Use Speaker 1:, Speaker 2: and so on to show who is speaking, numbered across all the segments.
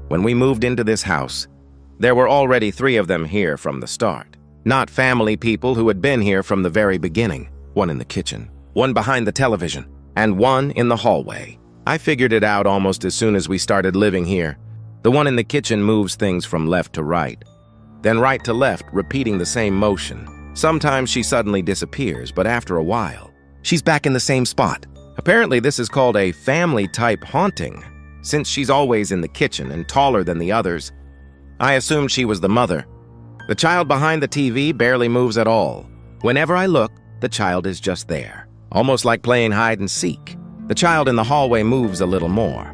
Speaker 1: When we moved into this house, there were already 3 of them here from the start. Not family people who had been here from the very beginning. 1 in the kitchen, 1 behind the television, and 1 in the hallway. I figured it out almost as soon as we started living here. The 1 in the kitchen moves things from left to right, then right to left, repeating the same motion. Sometimes she suddenly disappears, but after a while, she's back in the same spot. Apparently, this is called a family-type haunting. Since she's always in the kitchen and taller than the others, I assumed she was the mother. The child behind the TV barely moves at all. Whenever I look, the child is just there, almost like playing hide and seek. The child in the hallway moves a little more.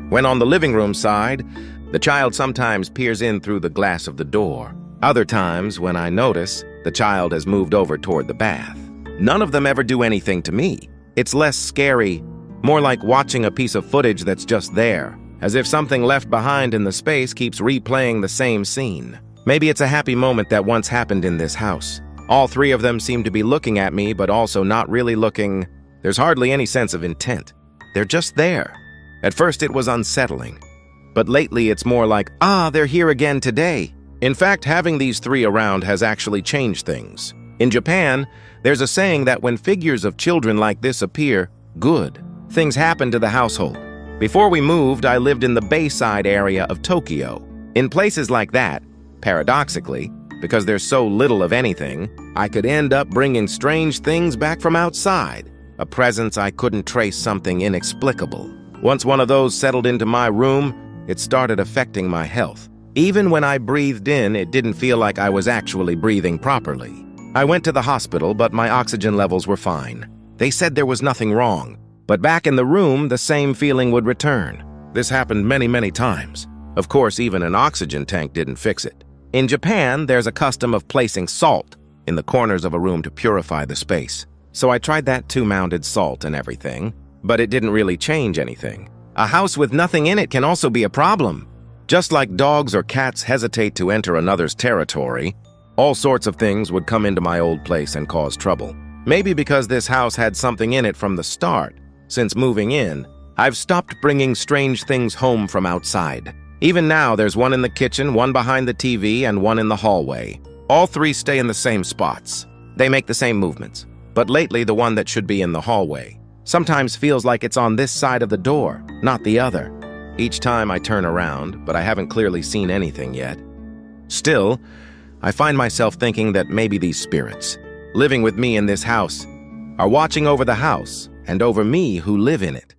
Speaker 1: When on the living room side, the child sometimes peers in through the glass of the door. Other times, when I notice, the child has moved over toward the bath. None of them ever do anything to me. It's less scary, more like watching a piece of footage that's just there, as if something left behind in the space keeps replaying the same scene. Maybe it's a happy moment that once happened in this house. All 3 of them seem to be looking at me, but also not really looking. There's hardly any sense of intent. They're just there. At first it was unsettling, but lately it's more like, they're here again today. In fact, having these 3 around has actually changed things. In Japan, there's a saying that when figures of children like this appear, good things happen to the household. Before we moved, I lived in the Bayside area of Tokyo. In places like that, paradoxically, because there's so little of anything, I could end up bringing strange things back from outside, a presence I couldn't trace, something inexplicable. Once one of those settled into my room, it started affecting my health. Even when I breathed in, it didn't feel like I was actually breathing properly. I went to the hospital, but my oxygen levels were fine. They said there was nothing wrong, but back in the room, the same feeling would return. This happened many, many times. Of course, even an oxygen tank didn't fix it. In Japan, there's a custom of placing salt in the corners of a room to purify the space. So I tried that too, mounted salt and everything, but it didn't really change anything. A house with nothing in it can also be a problem. Just like dogs or cats hesitate to enter another's territory, all sorts of things would come into my old place and cause trouble. Maybe because this house had something in it from the start. Since moving in, I've stopped bringing strange things home from outside. Even now, there's 1 in the kitchen, 1 behind the TV, and 1 in the hallway. All 3 stay in the same spots. They make the same movements. But lately, the one that should be in the hallway sometimes feels like it's on this side of the door, not the other. Each time I turn around, but I haven't clearly seen anything yet. Still, I find myself thinking that maybe these spirits, living with me in this house, are watching over the house and over me who live in it.